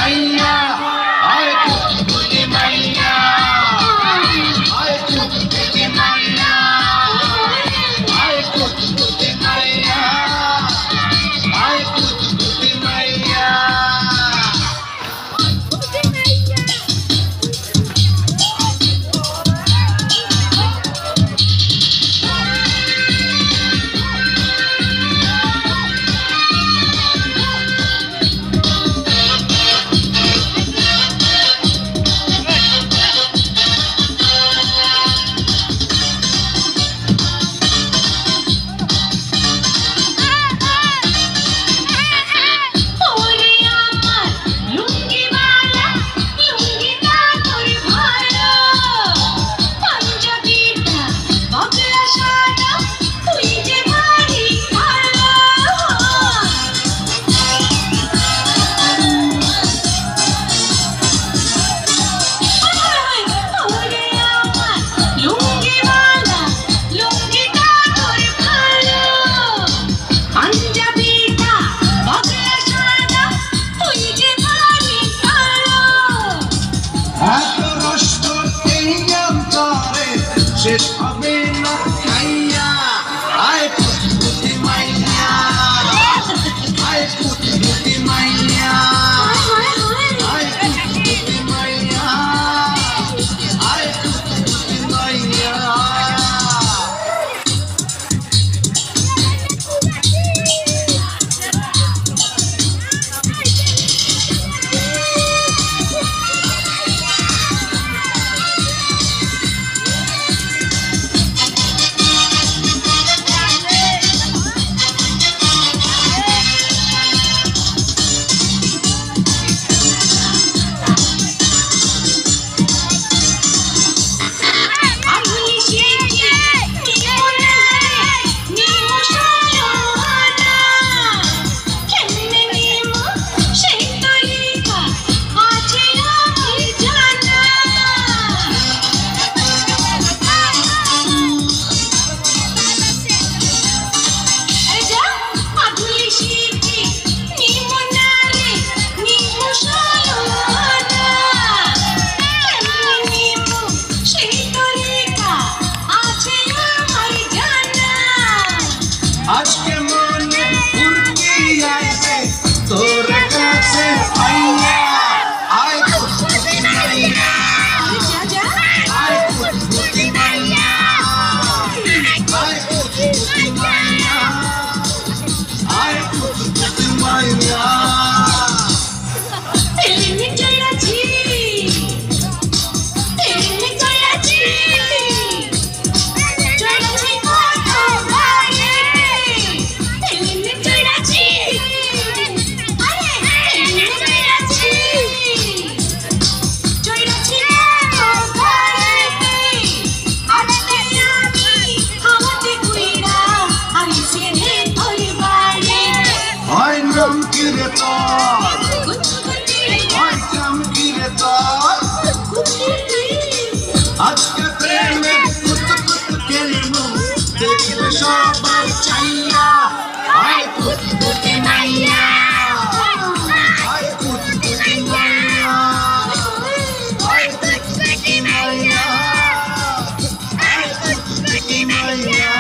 মাইয়া আয় কুতকুতি মাইয়া আয় কুতকুতি মাইয়া আয় কুতকুতি মাইয়া আয় কুতকুতি মাইয়া শেষ হবে না খাইয়া আয় কুতকুতি মাইয়া আয় কুতকুতি মাইয়া আয় কুতকুতি মাইয়া আয় কুতকুতি মাইয়া আজকে মনে ফুরকি আইছে তোর কাছে আইয়া আয় কুতকুতি মাইয়া আয় কুতকুতি মাইয়া আয় কুতকুতি মাইয়া আয় কুতকুতি মাইয়া নাম কিরে তোর ওই নাম কিরে তোর আজকে প্রেমে কুতকুত খেলবো দেখবে সবাই চাইয়া আয় কুতকুতি মাইয়া আয় কুতকুতি মাইয়া আয় কুতকুতি মাইয়া আয় কুতকুতি মাইয়া